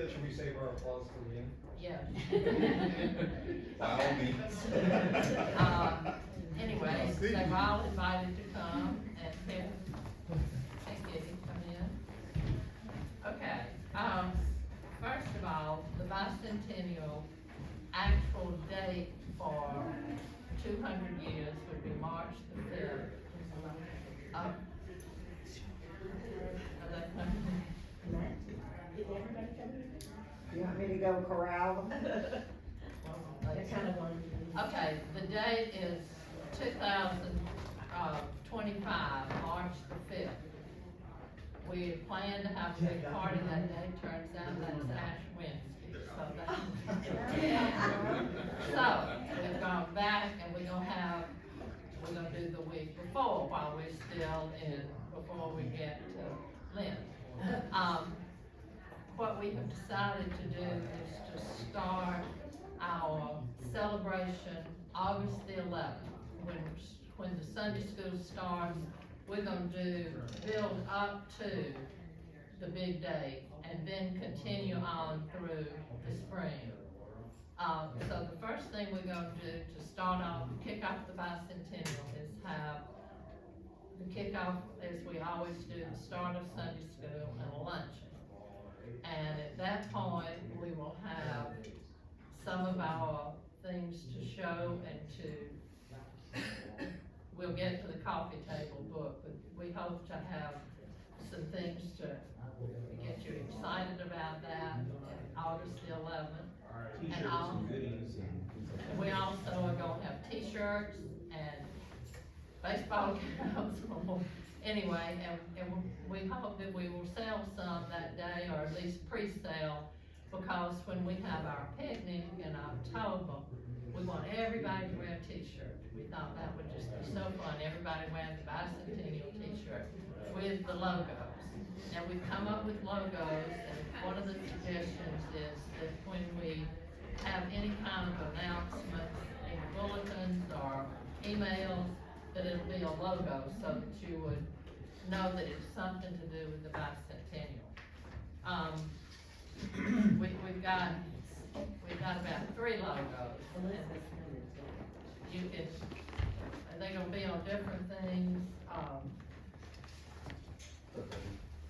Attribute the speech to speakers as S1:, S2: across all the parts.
S1: Should we save our applause till the end?
S2: Yeah.
S3: By all means.
S2: Anyway, they were all invited to come and help. Hey, Kitty, come in. Okay, first of all, the bicentennial actual date for 200 years would be March the 5th. Are they coming?
S4: You want me to go corral them?
S2: Okay, the date is 2025, March the 5th. We plan to have a big party that day, turns out that's Ash Wednesday, so we've gone back and we're gonna do the week before while we're still before we get to Lent. What we have decided to do is to start our celebration August the 11th. When the Sunday school starts, we're gonna build up to the big day and then continue on through the spring. So the first thing we're gonna do to start off, kick off the bicentennial is have the kickoff, as we always do, the start of Sunday school and a luncheon. And at that point, we will have some of our things to show and we'll get to the coffee table book, but we hope to have some things to get you excited about that, August the 11th. And we also are gonna have t-shirts and baseball caps. Anyway, and we hope that we will sell some that day, or at least pre-sale, because when we have our picnic in October, we want everybody to wear a t-shirt. We thought that would just be so fun, everybody wearing the bicentennial t-shirt with the logos. Now, we've come up with logos, and one of the suggestions is that when we have any kind of announcements in bulletins or emails, that it'll be a logo so that you would know that it's something to do with the bicentennial. We've got about 3 logos. You can, they're gonna be on different things. Have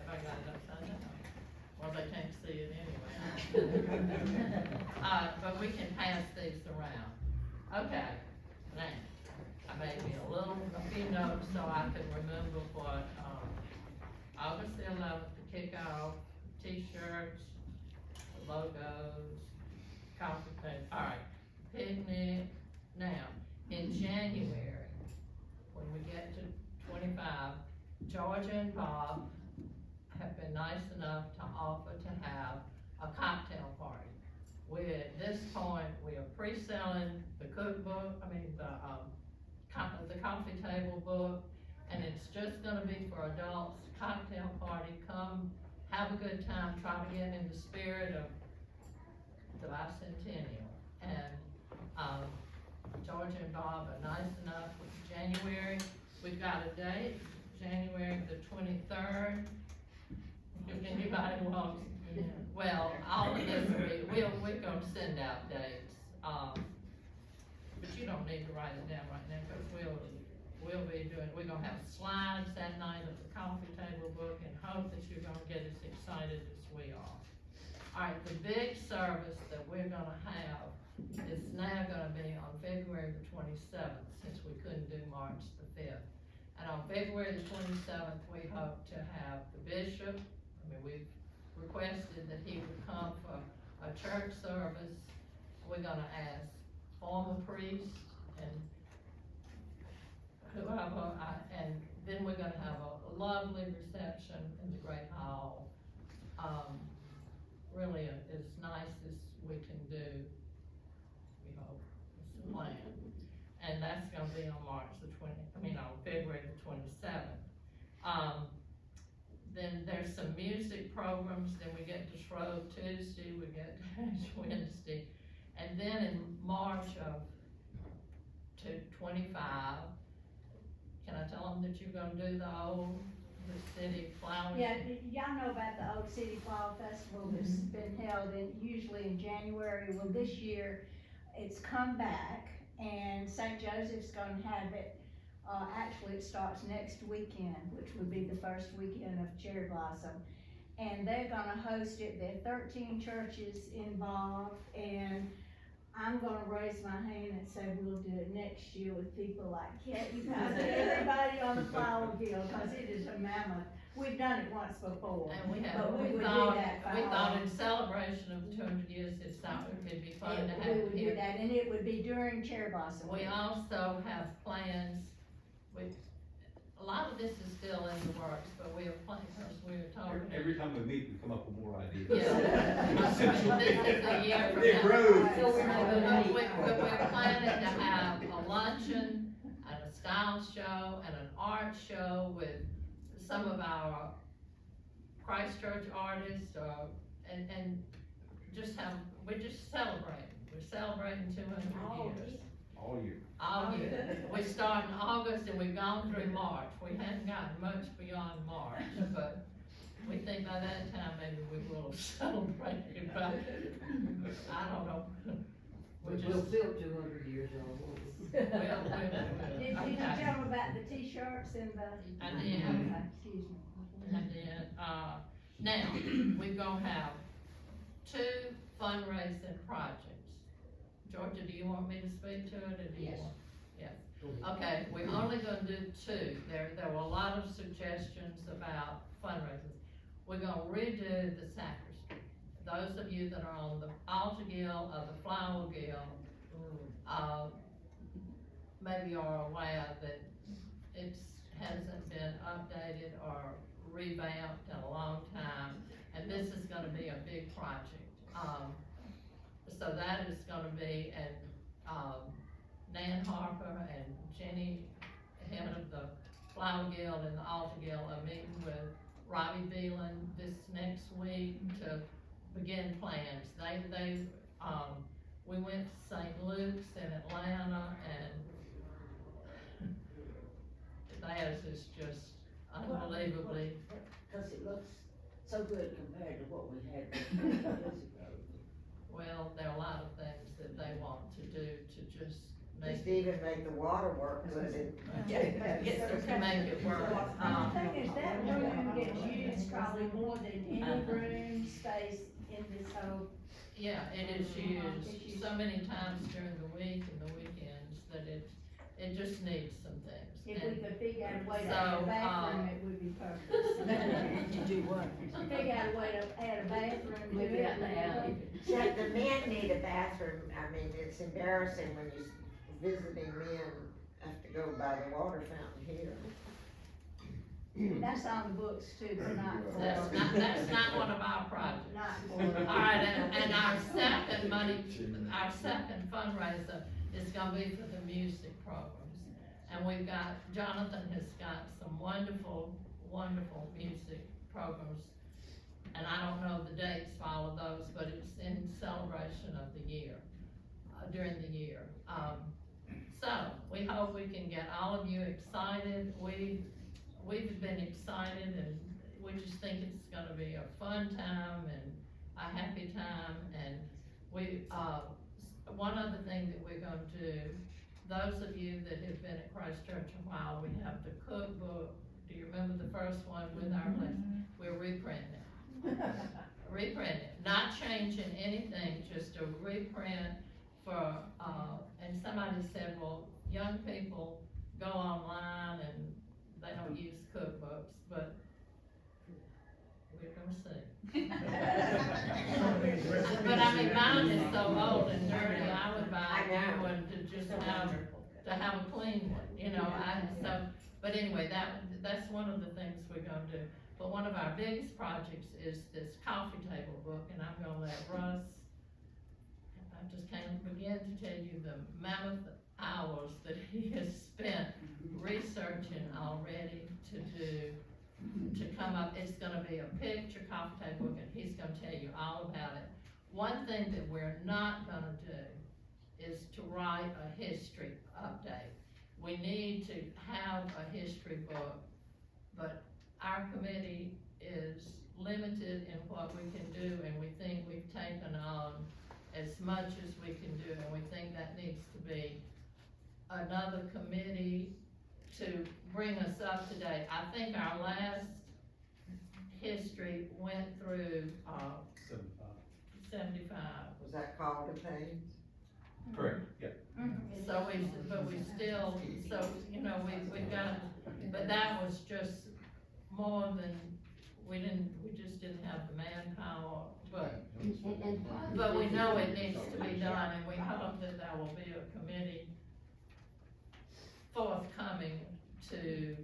S2: I got it upside down? Well, they can't see it anyway. But we can pass these around. Okay, now, I made me a few notes so I can remember what, August the 11th, the kickoff, t-shirts, the logos, coffee table, all right, picnic. Now, in January, when we get to 25, Georgia and Bob have been nice enough to offer to have a cocktail party. At this point, we are pre-selling the cookbook, the coffee table book, and it's just gonna be for adults, cocktail party, come, have a good time, try to get in the spirit of the bicentennial. And, Georgia and Bob are nice enough with January. We've got a date, January the 23rd. If anybody wants, well, all of this, we're gonna send out dates. But you don't need to write it down right now, because we're gonna have slides that night of the coffee table book, and hope that you're gonna get as excited as we are. All right, the big service that we're gonna have is now gonna be on February the 27th, since we couldn't do March the 5th. And on February the 27th, we hope to have the bishop. We've requested that he would come for a church service. We're gonna ask former priests and whoever, and then we're gonna have a lovely reception in the Great Hall. Really as nice as we can do, we hope, is the plan. And that's gonna be on on February the 27th. Then there's some music programs, then we get to Shrove Tuesday, we get to Ash Wednesday. And then in March of 25, can I tell them that you're gonna do the old the city flowers.
S5: Yeah, y'all know about the Old City Flower Festival that's been held usually in January. Well, this year, it's come back, and St. Joseph's gonna have it. Actually, it starts next weekend, which would be the first weekend of Cherry Blossom. And they're gonna host it, there are 13 churches involved, and I'm gonna raise my hand and say we'll do it next year with people like Kathy, everybody on the Flower Guild, cause it is a mammoth. We've done it once before.
S2: And we have,
S5: But we
S2: we
S5: would do
S2: thought,
S5: that for
S2: we thought
S5: all.
S2: in celebration of 200 years, it's something it'd be fun to
S5: We
S2: have
S5: would do
S2: here.
S5: that, and it would be during Cherry Blossom.
S2: We also have plans, a lot of this is still in the works, but we have plans, we were talking.
S3: Every time we meet, we come up with more ideas.
S2: Yeah. This is a year from
S3: It
S2: now.
S3: grows.
S5: So we're not gonna meet.
S2: We're planning to have a luncheon and a style show and an art show with some of our Christchurch artists, and just have, we're just celebrating. We're celebrating 200 years.
S3: All year.
S2: All year. We start in August and we've gone through March. We hadn't gotten much beyond March, but we think by that time maybe we will have celebrated, but I don't know.
S6: We'll feel 200 years old.
S5: Did
S2: Well,
S5: you
S2: okay.
S5: tell them about the t-shirts and the?
S2: I did.
S5: Okay, excuse me.
S2: And then, now, we're gonna have 2 fundraising projects. Georgia, do you want me to speak to it, or do you
S6: Yes.
S2: want? Yes. Okay, we're only gonna do 2. There were a lot of suggestions about fundraising. We're gonna redo the sacristy. Those of you that are on the Altar Guild or the Flower Guild, maybe are aware that hasn't been updated or revamped in a long time, and this is gonna be a big project. So that is gonna be, and, Nan Harper and Jenny, head of the Flower Guild and the Altar Guild, are meeting with Robbie Beelan this next week to begin plans. We went to St. Luke's in Atlanta, and theirs is just unbelievably,
S6: Cause it looks so good compared to what we had 20 years ago.
S2: well, there are a lot of things that they want to do to just make
S4: Just even make the water work, cause it.
S2: to make it work.
S5: The thing is, that room gets used probably more than any room space in this whole.
S2: Yeah, it is used so many times during the week and the weekends that it just needs some things.
S5: If we
S2: And
S5: could figure out a way to
S2: So,
S5: add a bathroom, it would be perfect.
S6: You do what?
S5: Figure out a way to add a bathroom to
S6: Maybe
S5: it.
S6: out in the alley.
S4: Except the men need a bathroom, I mean, it's embarrassing when visiting men have to go by the water fountain here.
S5: That's on the books too, but not for.
S2: that's not one of our projects.
S5: Not for.
S2: All right, and our second fundraiser is gonna be for the music programs. And Jonathan has got some wonderful, wonderful music programs. And I don't know the dates for all of those, but it's in celebration of the year, during the year. So, we hope we can get all of you excited. We've been excited, and we just think it's gonna be a fun time and a happy time, and one other thing that we're gonna do, those of you that have been at Christchurch a while, we have the cookbook. Do you remember the first one with our lesson? We're reprinting it. Reprint it, not changing anything, just a reprint for, and somebody said, well, young people go online and they don't use cookbooks, but we're gonna see. But I mean, mine is so old and dirty, I would buy a new one to just have a clean one, you know, but anyway, that's one of the things we're gonna do. But one of our biggest projects is this coffee table book, and I'm gonna let Russ, I just can't begin to tell you the mammoth hours that he has spent researching already to come up. It's gonna be a picture coffee table book, and he's gonna tell you all about it. One thing that we're not gonna do is to write a history update. We need to have a history book, but our committee is limited in what we can do, and we think we've taken on as much as we can do, and we think that needs to be another committee to bring us up to date. I think our last history went through, 75.
S4: Was that called the page?
S3: Correct, yeah.
S2: So but we still, so, you know, we got, but that was just more than, we just didn't have the manpower, but we know it needs to be done, and we hope that there will be a committee forthcoming to,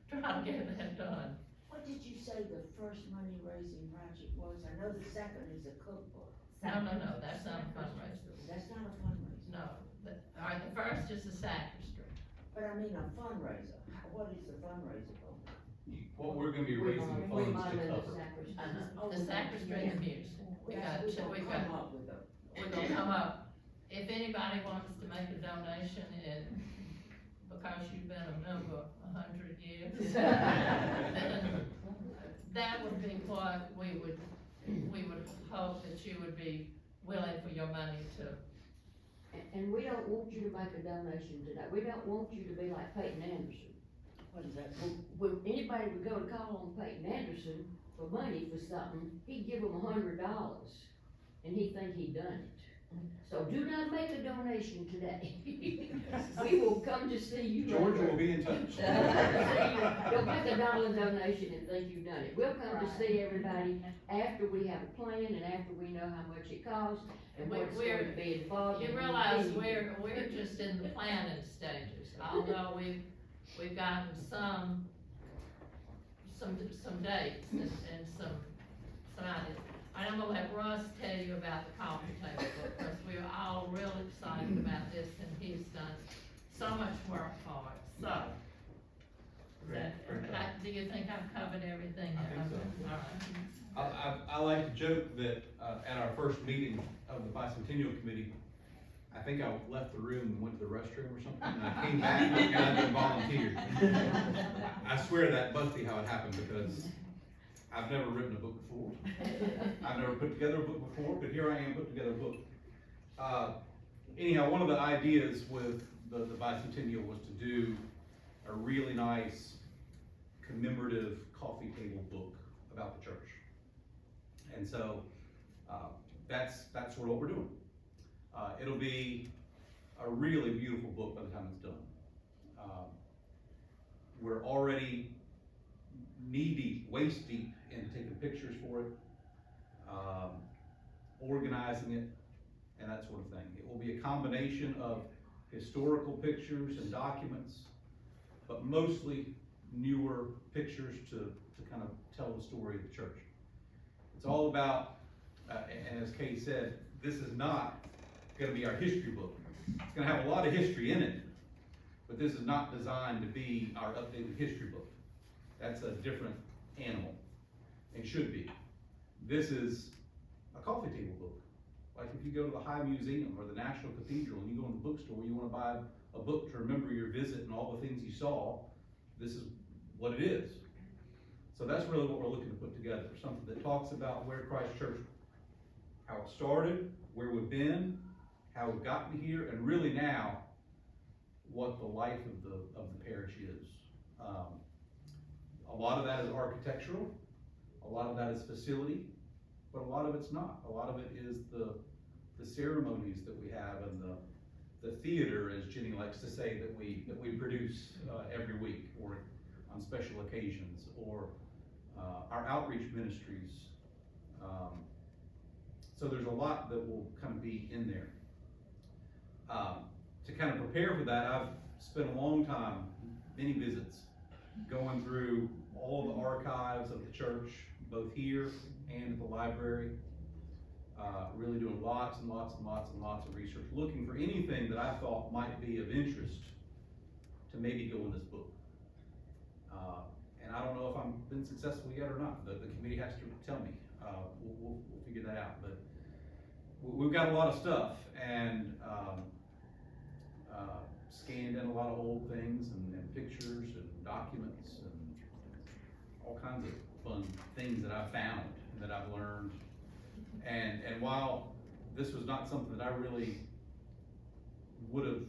S2: try to get that done.
S6: What did you say the first money raising project was? I know the second is a cookbook.
S2: No, that's not a fundraiser.
S6: That's not a fundraiser.
S2: No, all right, the first is the sacristy.
S6: But I mean a fundraiser. What is the fundraiser for?
S3: What we're gonna be raising the funds to cover.
S2: The sacristy and the music. We got,
S6: Come up with a.
S2: we're gonna come up, if anybody wants to make a donation because you've been a member 100 years, then that would be what we would hope that you would be willing for your money to.
S7: And we don't want you to make a donation today, we don't want you to be like Peyton Anderson.
S6: What is that?
S7: When anybody would go to call on Peyton Anderson for money for something, he'd give them $100, and he'd think he'd done it. So do not make a donation today. We will come to see you.
S3: Georgia will be in touch.
S7: Don't make a dollar donation and think you've done it. We'll come to see everybody after we have a plan and after we know how much it costs and what's going to be involved.
S2: You realize we're just in the planning stages, although we've gotten some dates and some ideas. I'm gonna let Russ tell you about the coffee table book, because we are all real excited about this, and he's done so much work for it, so. Do you think I've covered everything?
S3: I think so.
S2: All right.
S3: I like to joke that, at our first meeting of the Bicentennial Committee, I think I left the room and went to the restroom or something, and I came back and volunteered. I swear that must be how it happened, because I've never written a book before. I've never put together a book before, but here I am putting together a book. Anyhow, one of the ideas with the Bicentennial was to do a really nice commemorative coffee table book about the church. And so, that's sort of what we're doing. It'll be a really beautiful book by the time it's done. We're already knee-deep, waist-deep in taking pictures for it, organizing it, and that sort of thing. It will be a combination of historical pictures and documents, but mostly newer pictures to kind of tell the story of the church. It's all about, and as Kay said, this is not gonna be our history book. It's gonna have a lot of history in it, but this is not designed to be our updated history book. That's a different animal, and should be. This is a coffee table book. Like if you go to the High Museum or the National Cathedral and you go in the bookstore, you wanna buy a book to remember your visit and all the things you saw, this is what it is. So that's really what we're looking to put together, something that talks about where Christ Church, how it started, where we've been, how we've gotten here, and really now, what the life of the parish is. A lot of that is architectural, a lot of that is facility, but a lot of it's not. A lot of it is the ceremonies that we have and the theater, as Jenny likes to say, that we produce every week or on special occasions, or our outreach ministries. So there's a lot that will kind of be in there. To kind of prepare for that, I've spent a long time, many visits, going through all the archives of the church, both here and at the library, really doing lots and lots and lots and lots of research, looking for anything that I thought might be of interest to maybe go in this book. And I don't know if I've been successful yet or not. The committee has to tell me. We'll figure that out. But we've got a lot of stuff, and scanned in a lot of old things and pictures and documents and all kinds of fun things that I've found and that I've learned. And while this was not something that I really would have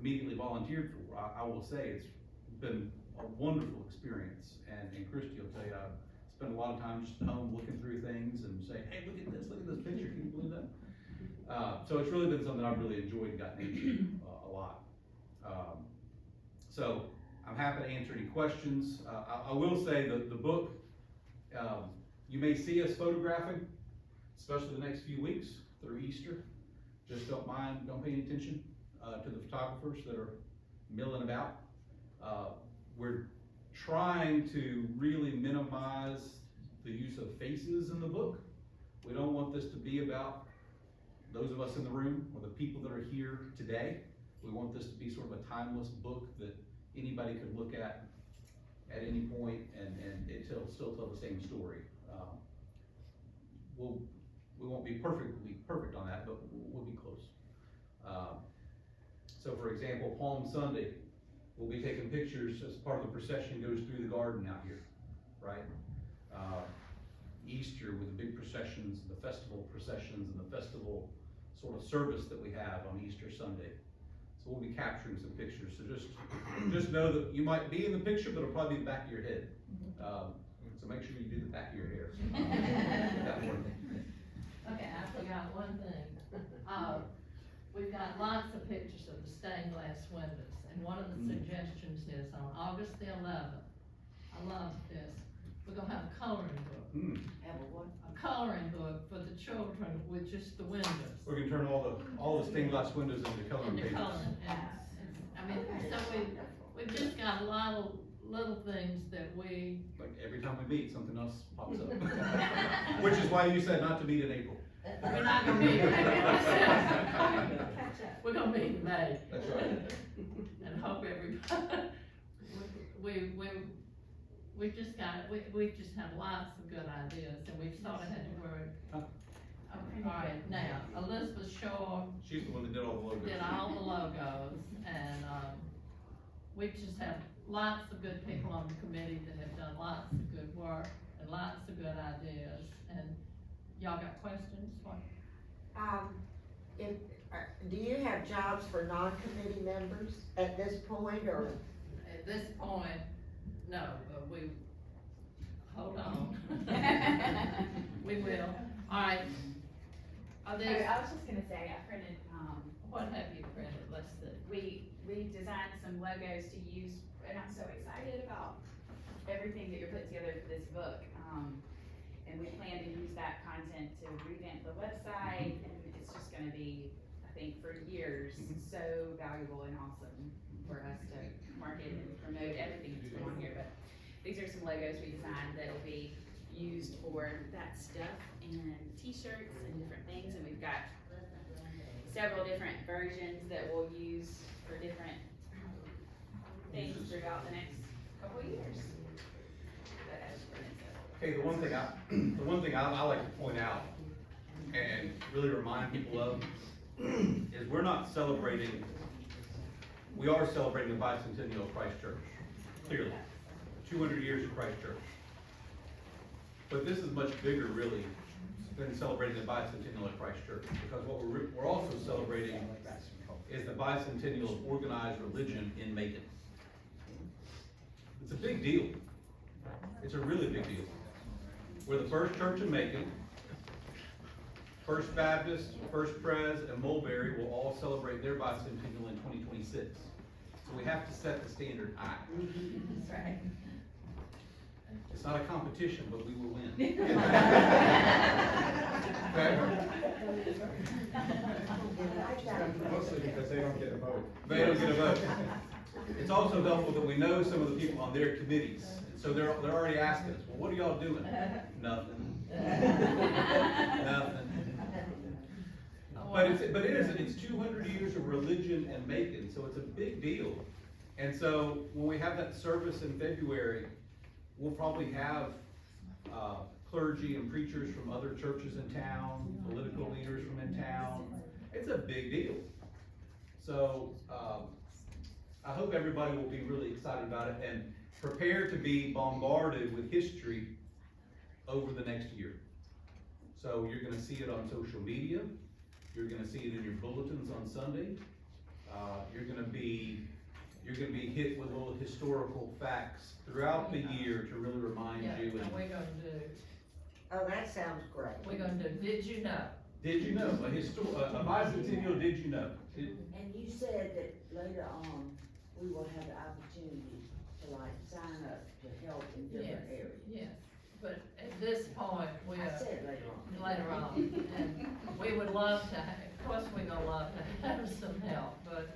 S3: immediately volunteered for, I will say it's been a wonderful experience. And Christy will tell you, I spend a lot of time just at home looking through things and saying, hey, look at this picture, can you believe that? So it's really been something I've really enjoyed and gotten into a lot. So I'm happy to answer any questions. I will say that the book, you may see us photographing, especially the next few weeks through Easter. Just don't pay any attention to the photographers that are milling about. We're trying to really minimize the use of faces in the book. We don't want this to be about those of us in the room or the people that are here today. We want this to be sort of a timeless book that anybody could look at any point and it'll still tell the same story. We won't be perfect on that, but we'll be close. So for example, Palm Sunday, we'll be taking pictures as part of the procession goes through the garden out here, right? Easter with the big processions, the festival processions, and the festival sort of service that we have on Easter Sunday. So we'll be capturing some pictures. So just know that you might be in the picture, but it'll probably be the back of your head. So make sure you do the back of your hair. That one.
S2: Okay, I forgot one thing. We've got lots of pictures of the stained glass windows, and one of the suggestions is on August the 11th, I love this, we're gonna have a coloring book.
S6: Have a what?
S2: A coloring book for the children with just the windows.
S3: We're gonna turn all the stained glass windows into coloring
S2: And the
S3: pages.
S2: coloring, I mean, so we've just got a lot of little things that we,
S3: Like every time we meet, something else pops up. Which is why you said not to meet in April.
S2: we're not gonna meet. We're gonna meet in May.
S3: That's right.
S2: And hope everybody, we just have lots of good ideas, and we've sort of had to worry. Okay, all right, now, Elizabeth Shaw
S3: She's the one that did all the logos.
S2: did all the logos, and, we just have lots of good people on the committee that have done lots of good work and lots of good ideas, and y'all got questions? What?
S4: Do you have jobs for non-committee members at this point, or?
S2: At this point, no, but hold on. We will. All right. Are
S8: I
S2: there,
S8: was just gonna say, I printed,
S2: what have you printed? Let's see.
S8: we designed some logos to use, and I'm so excited about everything that you're putting together for this book. And we plan to use that content to revamp the website, and it's just gonna be, I think, for years, so valuable and awesome for us to market and promote everything that's going on here. But these are some logos we designed that'll be used for that stuff and t-shirts and different things, and we've got several different versions that we'll use for different things throughout the next couple of years. But I just printed several.
S3: Okay, the one thing I like to point out and really remind people of is we are celebrating the Bicentennial of Christ Church, clearly, 200 years of Christ Church. But this is much bigger, really, than celebrating the Bicentennial of Christ Church, because what we're also celebrating is the Bicentennial of organized religion in Macon. It's a big deal. It's a really big deal. We're the first church in Macon. First Baptist, First Pres, and Mulberry will all celebrate their bicentennial in 2026. So we have to set the standard high.
S8: That's right.
S3: It's not a competition, but we will win.
S1: Mostly because they don't get a vote.
S3: They don't get a vote. It's also helpful that we know some of the people on their committees. So they're already asking us, well, what are y'all doing? Nothing. Nothing. But it's 200 years of religion and Macon, so it's a big deal. And so when we have that service in February, we'll probably have clergy and preachers from other churches in town, political leaders from in town. It's a big deal. So, I hope everybody will be really excited about it and prepare to be bombarded with history over the next year. So you're gonna see it on social media, you're gonna see it in your bulletins on Sunday, you're gonna be hit with little historical facts throughout the year to really remind
S2: Yeah,
S3: you.
S2: and we're gonna do,
S4: Oh, that sounds great.
S2: we're gonna do, did you know?
S3: Did you know, a bicentennial, did you know?
S6: And you said that later on, we will have the opportunity to like sign up to help in different
S2: Yes.
S6: areas.
S2: Yes, but at this point, we
S6: I
S2: are,
S6: said later on.
S2: later on, and we would love to, of course, we're gonna love to have some help, but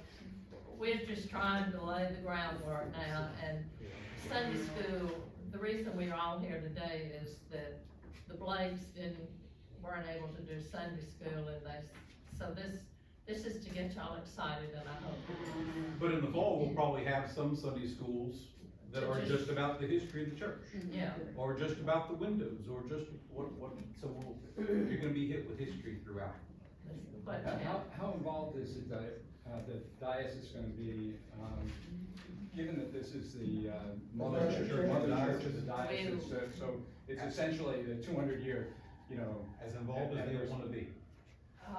S2: we're just trying to lay the groundwork now, and Sunday school, the reason we're all here today is that the Blakes weren't able to do Sunday school, and so this is to get y'all excited, and I hope.
S3: But in the fall, we'll probably have some Sunday schools that are just about the history of the church.
S2: Yeah,
S3: Or just about the windows, or just so you're gonna be hit with history throughout.
S2: but, yeah,
S1: How involved is the diocese gonna be, given that this is the mother
S3: Mother
S1: church
S3: church
S1: of the diocese, so it's essentially the 200-year,
S3: As involved as they wanna be.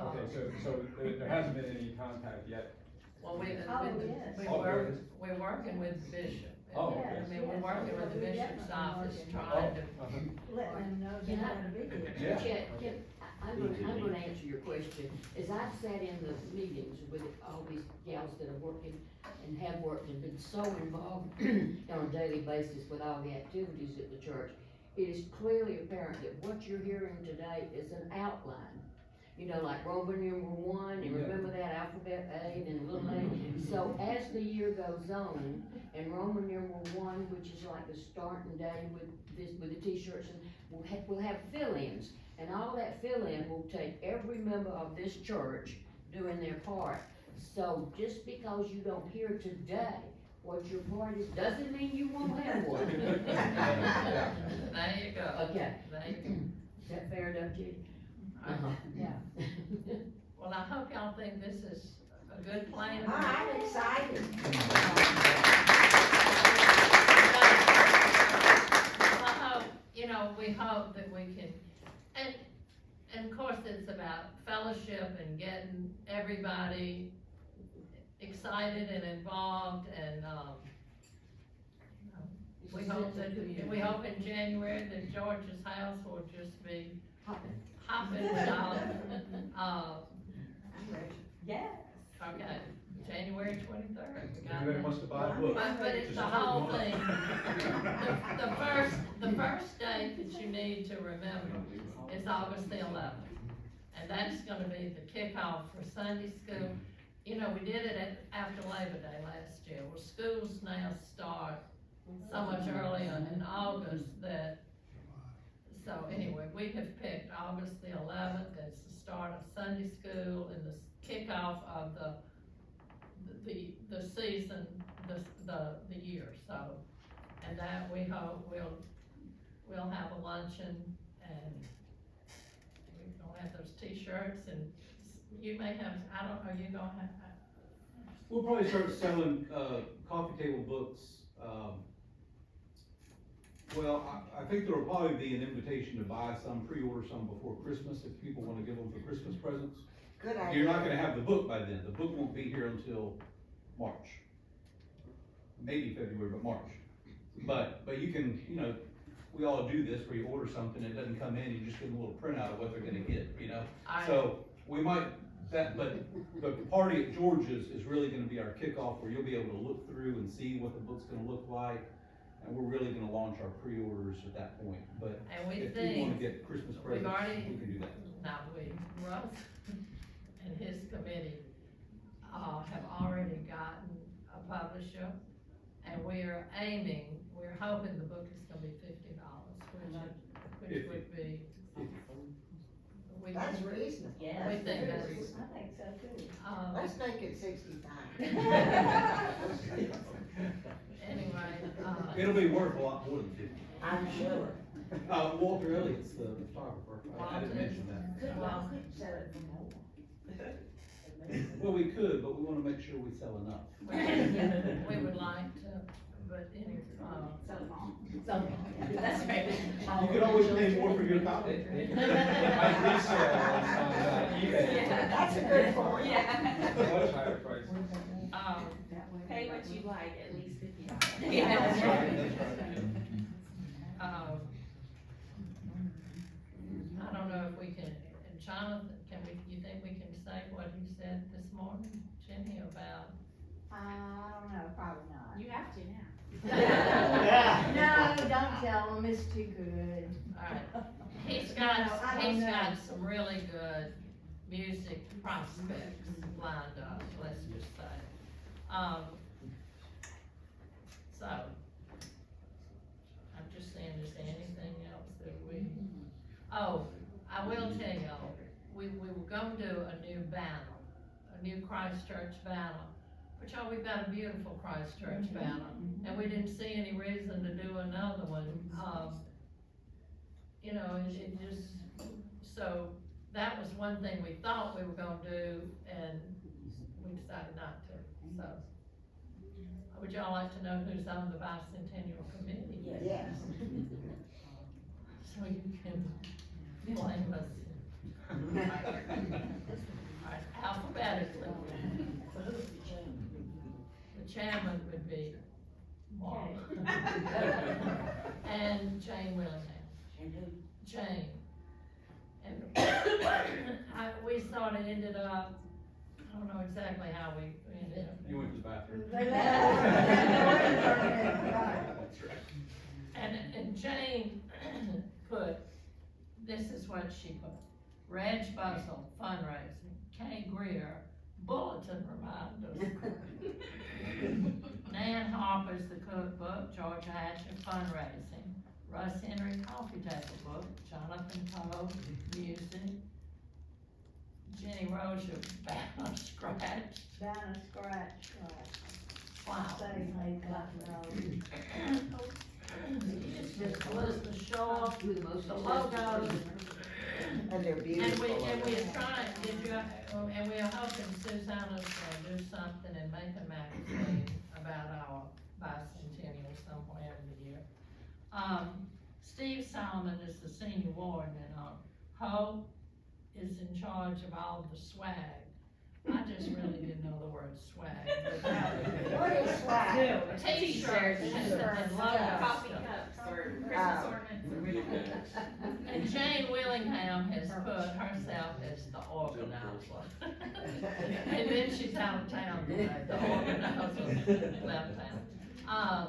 S1: okay, so there hasn't been any contact yet.
S2: well,
S5: Oh, yes.
S2: we're working with the bishop.
S1: Oh,
S5: okay.
S2: I mean, we're working with the
S5: Yes,
S2: bishop's
S5: we're
S2: office,
S5: working.
S2: trying to,
S5: Let them know they're gonna be there.
S1: Yeah.
S7: Chet, I'm gonna answer your question. As I've sat in the meetings with all these gals that are working and have worked and been so involved on a daily basis with all the activities at the church, it is clearly apparent that what you're hearing today is an outline. Like Roman numeral 1, and remember that alphabet A and little a. So as the year goes on, and Roman numeral 1, which is like the starting day with the t-shirts, and we'll have fill-ins. And all that fill-in will take every member of this church doing their part. So just because you don't hear today what your part is, doesn't mean you won't have one.
S2: there you go.
S7: Okay.
S2: There you go.
S7: Is that fair enough, Judy?
S5: Yeah.
S2: Well, I hope y'all think this is a good plan.
S4: I'm excited.
S2: I hope, we hope that we can, and of course, it's about fellowship and getting everybody excited and involved, and, we hope in January that George's house will just be hopping with all,
S4: I'm ready.
S5: Yes.
S2: okay, January 23rd. we got
S3: Everybody
S2: that.
S3: wants to buy a book.
S2: But it's the whole thing. The first date that you need to remember is August the 11th. And that's gonna be the kickoff for Sunday school. We did it after Labor Day last year. Well, schools now start so much earlier in August so anyway, we have picked August the 11th as the start of Sunday school and the kickoff of the season, the year, so. And that we hope we'll have a luncheon, and we're gonna have those t-shirts, and you may have, are you gonna have?
S3: We'll probably start selling, coffee table books, well, I think there'll probably be an invitation to buy some, pre-order some before Christmas, if people wanna give them for Christmas presents.
S4: Good idea.
S3: You're not gonna have the book by then, the book won't be here until March. Maybe February, but March. But you can, we all do this, where you order something, it doesn't come in, you just get a little printout of what they're gonna get, So, we might, but the party at George's is really gonna be our kickoff, where you'll be able to look through and see what the book's gonna look like. And we're really gonna launch our pre-orders at that point, but
S2: And we
S3: if you wanna
S2: think,
S3: get Christmas
S2: we've
S3: presents,
S2: already-
S3: we can do that.
S2: Russ and his committee, have already gotten a publisher, and we're hoping the book is gonna be $50, which would be. we-
S4: That's reasonable.
S6: Yeah.
S2: We think that's,
S5: I think so too.
S4: Let's make it 65.
S2: anyway,
S3: It'll be worth a lot more than 50.
S4: I'm sure.
S3: Walter Elliott's the photographer, I didn't mention that.
S6: Could sell it for more.
S3: Well, we could, but we wanna make sure we sell enough.
S2: We would like to, but anyway,
S8: Sell them all.
S7: So,
S8: That's right.
S3: You could always pay more for your copy.
S1: It might resell on eBay.
S8: Yeah.
S4: That's a good point.
S8: Yeah.
S1: Much higher prices.
S8: Pay what you like, at least $50.
S1: Yeah, that's right, that's right.
S2: I don't know if we can, Jonathan, you think we can say what he said this morning, Jenny, about?
S5: I don't know, probably not.
S8: You have to now.
S5: No, don't tell him, it's too good.
S2: Alright, he's
S5: No, I don't
S2: he's
S5: know.
S2: got some really good music prospects lined up, let's just say. So, I'm just saying, is there anything else that we, oh, I will tell y'all, we were gonna do a new banner, a new Christchurch banner. But y'all, we've got a beautiful Christchurch banner, and we didn't see any reason to do another one. You know, it just, so that was one thing we thought we were gonna do, and we decided not to, so. Would y'all like to know who's on the Bicentennial Committee?
S6: Yes.
S2: So you can blame us. Alright, alphabetically. The chairman would be Mark. And Jane Willingham.
S6: And who?
S2: Jane. And we sort of ended up, I don't know exactly how we ended up.
S3: You went to the bathroom.
S5: They let her-
S3: That's right.
S2: And Jane put, this is what she put: Reg Buzzle fundraising, Kay Greer bulletin reminders, Nan Harper's The Cookbook, Georgia Hatcher fundraising, Russ Henry coffee table book, Jonathan Poe music, Jenny Rozier banner scratch,
S5: Banner scratch,
S2: wow.
S5: Say, make that
S2: It's just Elizabeth Shaw,
S7: do the most.
S2: the logos.
S4: And they're
S2: And
S4: beautiful.
S2: we are trying, and we are hoping Susanna's gonna do something and make a magazine about our bicentennial somewhere in the year. Steve Solomon is the senior warden, and, Hope is in charge of all the swag. I just really didn't know the word swag.
S4: What is swag?
S2: T-shirts and logos.
S8: Coffee cups or Christmas ornaments.
S2: And Jane Willingham has put herself as the organizer. And then she's out of town today, the organizer left town.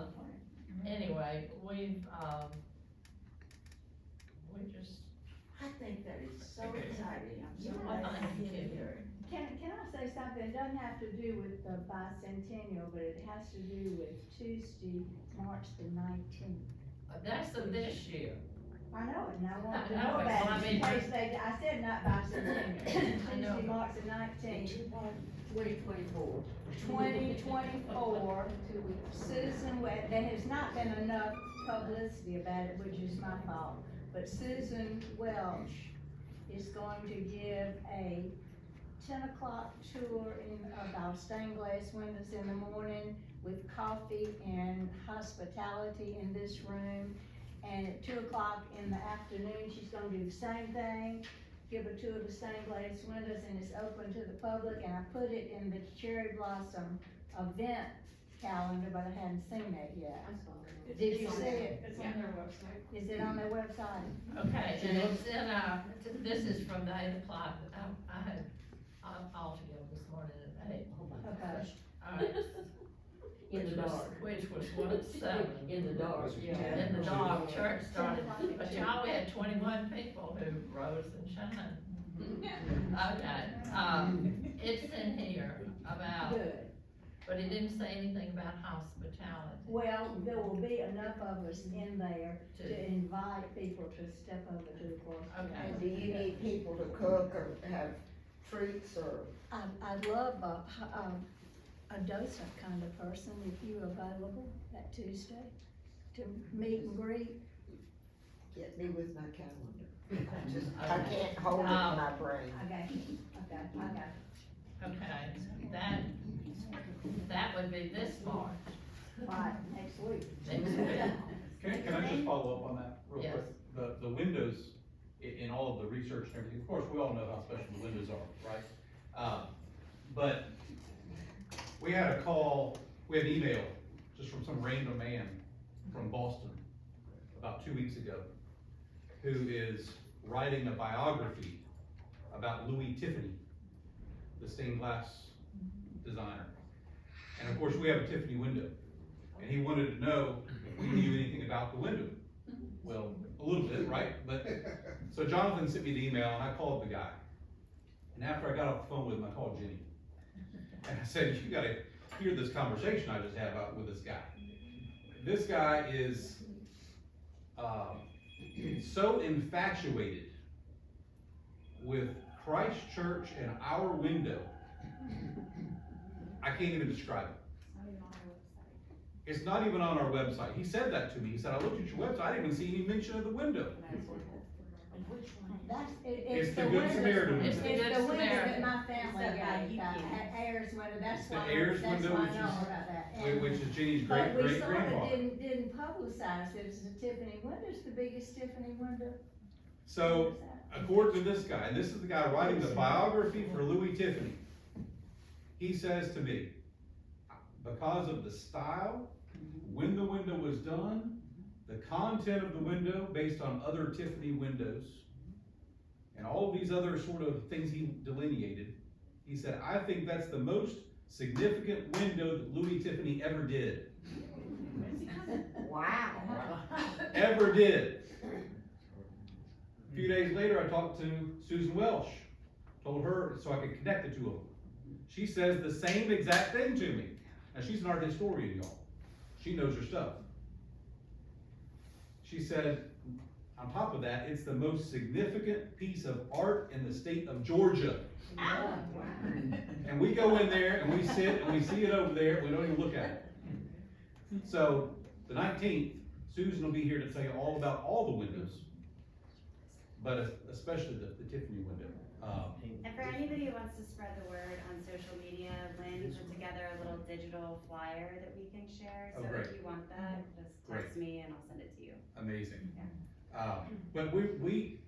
S2: Anyway, we just,
S6: I think that is so exciting, I'm so
S2: Well,
S6: glad
S2: thank
S6: to
S2: you.
S6: hear it.
S5: Can I say something? It doesn't have to do with the bicentennial, but it has to do with Tuesday, March the 19th.
S2: that's of this year.
S5: I know it, and I want to
S2: I know
S5: know
S2: it,
S5: about
S2: well, I
S5: it,
S2: mean-
S5: in case I said not bicentennial.
S2: I know.
S5: Tuesday, March the 19th,
S7: 2024.
S5: 2024. Susan, there has not been enough publicity about it, which is my fault, but Susan Welch is going to give a 10 o'clock tour of our stained glass windows in the morning with coffee and hospitality in this room. And at 2 o'clock in the afternoon, she's gonna do the same thing, give a tour of the stained glass windows, and it's open to the public. And I put it in the Cherry Blossom event calendar, but I hadn't seen it yet. Did you see it?
S8: It's on their website.
S5: Is it on their website?
S2: Okay, and it's in our, this is from the 8 o'clock, I had, all together this morning at 8.
S5: Okay.
S2: Alright.
S7: In the dark.
S2: Which was what, 7?
S7: In the dark, yeah.
S2: In the dark, church started, but y'all, we had 21 people who rose and shined. Okay, it's in here about,
S5: Good.
S2: but it didn't say anything about hospitality.
S5: Well, there will be enough of us in there
S2: To-
S5: to invite people to step over to the course.
S2: Okay.
S4: And do you need people to cook or have treats or?
S5: I'd love a docent kind of person, if you're available that Tuesday, to meet and greet.
S4: Get me with my calendar. I can't hold it in my brain.
S5: I got you, I got you.
S2: Okay, that would be this March.
S5: Right, next week.
S2: Next week.
S3: Can I just follow up on that real
S2: Yes.
S3: quick? The windows, in all of the research and everything, of course, we all know how special the windows are, right? But we had a call, we had an email, just from some random man from Boston about 2 weeks ago, who is writing a biography about Louis Tiffany, the stained glass designer. And of course, we have a Tiffany window, and he wanted to know if we knew anything about the window. Well, a little bit, right? But, so Jonathan sent me the email, and I called the guy. And after I got off the phone with him, I called Jenny. And I said, you gotta hear this conversation I just had with this guy. This guy is, so infatuated with Christ Church and our window, I can't even describe it. It's not even on our website. He said that to me. He said, I looked at your website, I didn't even see any mention of the window.
S5: That's,
S3: It's
S5: it's
S3: the
S5: the
S3: Good
S5: window.
S3: Samaritan
S2: It's
S3: window.
S2: the
S5: It's
S2: Good
S5: the window that
S2: Samaritan.
S5: my family
S6: It's that
S5: gave, Ayers window, that's
S3: It's the
S5: why,
S3: Ayers
S5: that's
S3: window,
S5: why I
S3: which
S5: know
S3: is-
S5: about that. And-
S3: Which is Jenny's
S5: But we sorta
S3: great-great-grandfather.
S5: didn't publicize it as a Tiffany window, it's the biggest Tiffany window.
S3: So, according to this guy, and this is the guy writing the biography for Louis Tiffany, he says to me, because of the style, when the window was done, the content of the window based on other Tiffany windows, and all of these other sort of things he delineated, he said, I think that's the most significant window that Louis Tiffany ever did.
S4: Wow.
S3: Ever did. A few days later, I talked to Susan Welsh, told her so I could connect the two of them. She says the same exact thing to me. Now, she's an art historian, y'all. She knows her stuff. She said, on top of that, it's the most significant piece of art in the state of Georgia. And we go in there and we sit and we see it over there, we don't even look at it. So, the 19th, Susan will be here to tell you all about all the windows, but especially the Tiffany window.
S9: And for anybody who wants to spread the word on social media, Lynn put together a little digital flyer that we can share.
S3: Oh,
S9: So
S3: great.
S9: if you want that, just text me and I'll send it to you.
S3: Amazing. But we,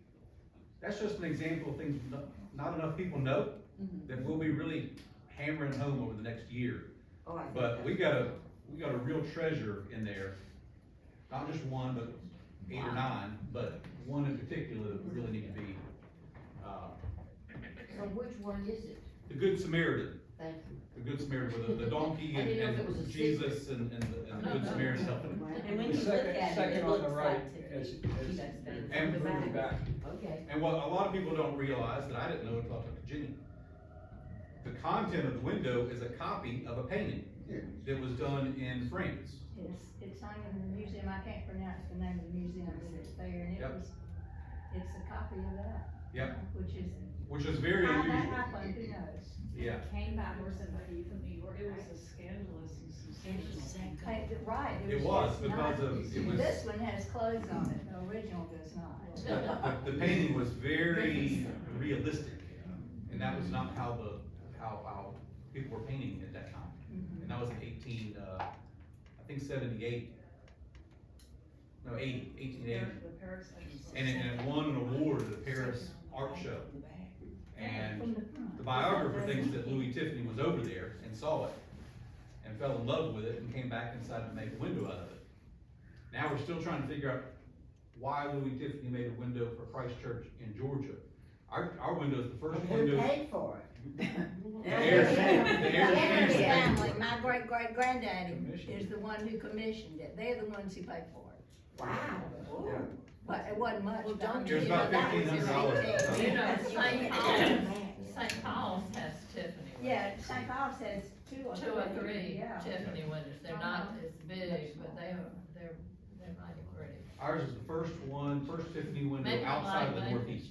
S3: that's just an example of things not enough people know, that we'll be really hammering home over the next year.
S4: Oh, I think
S3: But we
S4: that's-
S3: got a real treasure in there, not just one, but 8 or 9, but one in particular that we really need to be,
S7: So which one is it?
S3: the Good Samaritan.
S7: Thank you.
S3: The Good Samaritan with the donkey
S7: I didn't know if it was
S3: and
S7: a
S3: Jesus and the Good Samaritan helping.
S6: And when
S1: The
S6: you look
S1: second,
S6: at it,
S1: second
S6: it
S1: on the
S6: looks
S1: right
S6: like Tiffany.
S1: is
S3: And
S1: moving back.
S7: Okay.
S3: And what a lot of people don't realize, that I didn't know until I talked to Jenny, the content of the window is a copy of a painting that was done in France.
S5: It's hung in the museum, I can't pronounce the name of the museum, but it's there, and
S3: Yep.
S5: it's a copy of that.
S3: Yep.
S5: Which is,
S3: Which is very
S5: how that
S3: unusual.
S5: happened, who knows?
S3: Yeah.
S8: Came back or somebody from New York. It was a scandalous and sensational.
S5: Right.
S3: It was
S5: just
S3: because
S5: not-
S3: of, it was,
S5: This one has clothes on it, the original does not.
S3: the painting was very realistic. And that was not how how people were painting at that time. And that was in 78. No, 1880.
S8: The Paris.
S3: And it won an award at the Paris Art Show. And
S5: From the front.
S3: the biographer thinks that Louis Tiffany was over there and saw it and fell in love with it and came back and decided to make a window out of it. Now we're still trying to figure out why Louis Tiffany made a window for Christ Church in Georgia. Our window is the first
S4: Who
S3: window.
S4: paid for it?
S3: The heirs
S5: Ayers
S3: family.
S5: family, my great-great-granddaddy is the one who commissioned it, they're the ones who paid for it.
S4: Wow.
S5: But it wasn't much.
S4: Well,
S5: but I
S4: don't
S5: mean,
S3: It was about
S5: that was in
S3: $1,500.
S5: 18.
S2: You know, St. Paul's has Tiffany windows.
S5: Yeah, St. Paul's has two or
S2: 3
S5: yeah.
S2: Tiffany windows. They're not as big, but they're mighty pretty.
S3: Ours is the first Tiffany window
S2: Maybe
S3: outside of the
S2: like
S3: Northeast.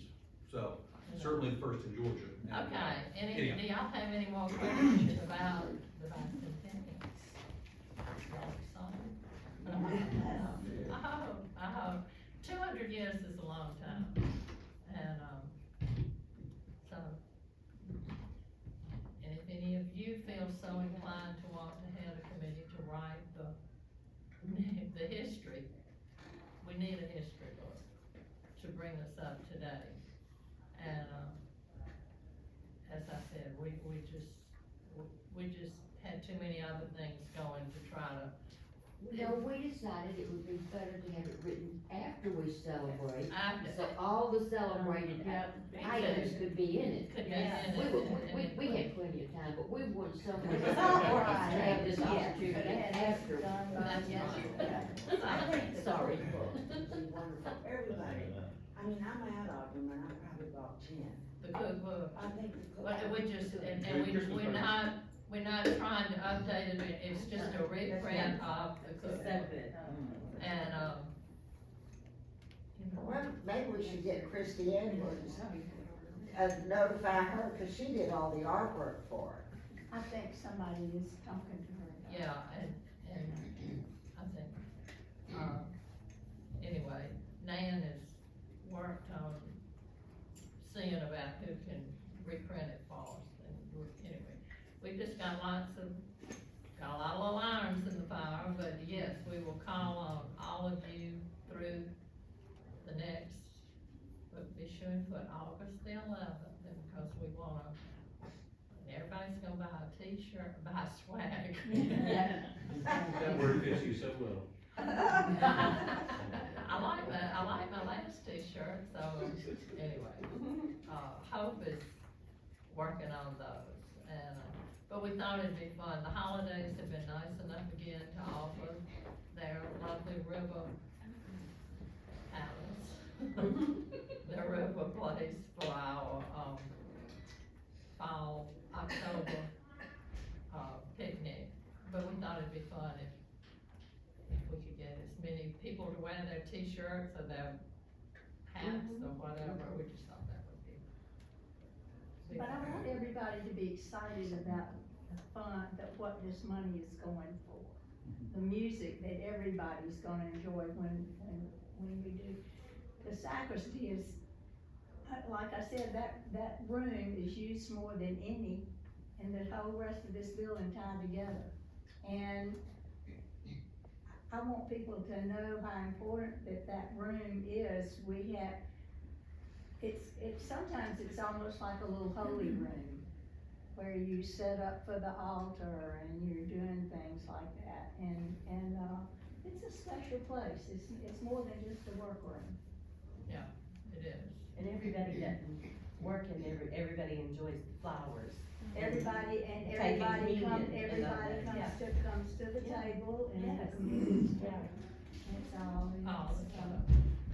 S3: So certainly the first in Georgia. And,
S2: Okay,
S3: anyhow.
S2: do y'all have any more questions about the bicentennial? I hope, 200 years is a long time, and, so, history. We need a history book to bring us up to date. And, as I said, we just had too many other things going to try to.
S7: No, we decided it would be better to have it written after we celebrate,
S2: After.
S7: so all the celebrated items could be in it.
S2: Could be
S5: Yeah.
S2: in it.
S7: We had plenty of time, but we want someone to have this opportunity after.
S2: That's right.
S6: I think the
S7: Sorry.
S6: cookbook would be wonderful, everybody, I mean, I'm out of them, and I probably bought 10.
S2: The cookbook.
S6: I think the
S2: But
S6: cookbook.
S2: we just, and we're not trying to update it, it's just a reprint of the cookbook. And,
S4: Well, maybe we should get Christy Edwards, notify her, cause she did all the artwork for it.
S5: I think somebody is talking to her.
S2: yeah, and I think, anyway, Nan has worked on seeing about who can reprint it for us, and anyway, we just got a lot of little irons in the fire, but yes, we will call on all of you through the next, but be sure and put August the 11th, because we wanna, everybody's gonna buy a t-shirt, buy swag.
S3: That word fits you so well.
S2: I like my last t-shirt, so anyway, Hope is working on those, and, but we thought it'd be fun. The holidays have been nice enough again to offer their lovely river palace, their river place for our, fall, October, picnic. But we thought it'd be fun if we could get as many people to wear their t-shirts or their hats or whatever, we just thought that would be.
S5: But I want everybody to be excited about the fun, that what this money is going for. The music that everybody's gonna enjoy when we do. The sacristy is, like I said, that room is used more than any, and the whole rest of this building tied together. And I want people to know how important that room is. We have, it's sometimes it's almost like a little holy room, where you set up for the altar and you're doing things like that, and it's a special place. It's more than just a workroom.
S2: Yeah, it is.
S10: And everybody doesn't work in everybody enjoys the flowers.
S5: Everybody
S10: Taking
S5: comes
S10: communion and all that,
S5: comes to the
S10: Yeah.
S5: table and the
S10: Yes.
S5: communion's together. It's all,
S2: Oh,
S5: it's,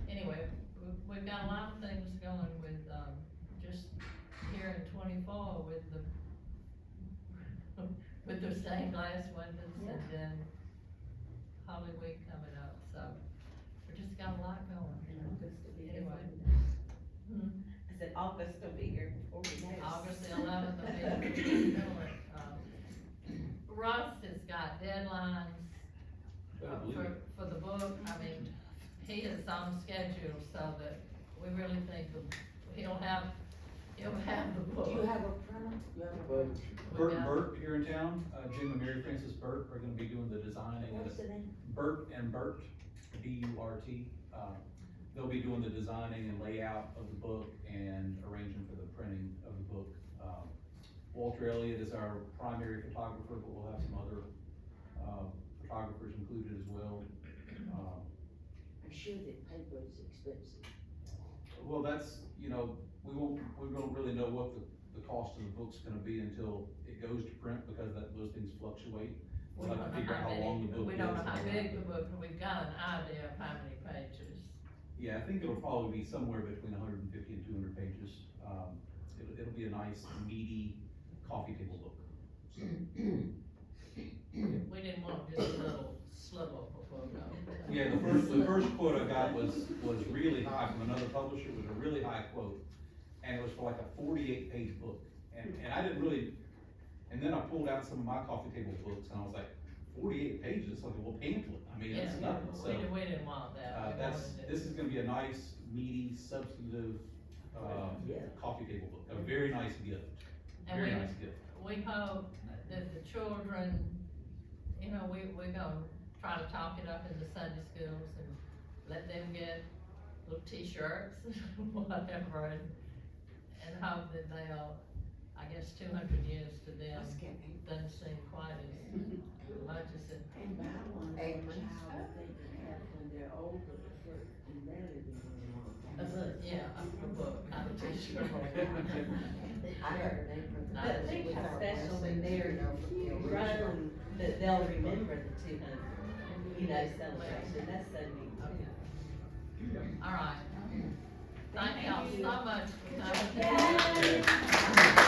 S2: anyway, we've got a lot of things going with, just here in 24 with the stained glass windows, and then Holy Week coming up, so we just got a lot going. Anyway.
S10: I said August will be here before we know it.
S2: August the 11th will be doing it. Russ has got deadlines for the book. I mean, he is on schedule, so that we really think he'll have the book.
S6: Do you have a printer? You have a printer?
S3: Bert and Bert here in town, Jim and Mary Frances Burt are gonna be doing the designing.
S6: What's the name?
S3: Bert and Bert, B-U-R-T, they'll be doing the designing and layout of the book and arranging for the printing of the book. Walter Elliott is our primary photographer, but we'll have some other, photographers included as well.
S6: I'm sure that paper is expensive.
S3: Well, that's, we don't really know what the cost of the book's gonna be until it goes to print, because those things fluctuate.
S2: We
S3: We'll
S2: don't
S3: have to
S2: know
S3: figure out how long the book is.
S2: We don't know how big the book, but we've got an idea of how many pages.
S3: Yeah, I think it'll probably be somewhere between 150 and 200 pages. It'll be a nice meaty coffee table book. So,
S2: We didn't want just a little sliver of a photo.
S3: yeah, the first quote I got was really high from another publisher. It was a really high quote, and it was for like a 48-page book. And I didn't really, and then I pulled out some of my coffee table books, and I was like, 48 pages, it's like a little pamphlet. I mean, it's
S2: Yeah,
S3: nothing. So
S2: we didn't want that.
S3: this is gonna be a nice, meaty, substantive, coffee table book. A very nice gift.
S2: And
S3: Very
S2: we-
S3: nice gift.
S2: We hope that the children, we're gonna try to talk it up in the Sunday schools and let them get little t-shirts, whatever, and hope that they'll, I guess 200 years to them doesn't seem quite as much as it.
S6: And buy one for a
S4: Aprons.
S6: child that they can have when they're older, because and barely be one.
S10: A book.
S2: Yeah, a book, not a t-shirt.
S4: I have an apron.
S10: But think how special when they're grown, that they'll remember the 200, celebration, that's so neat.
S2: Okay. All right. Thank y'all so much for coming.
S5: Yay.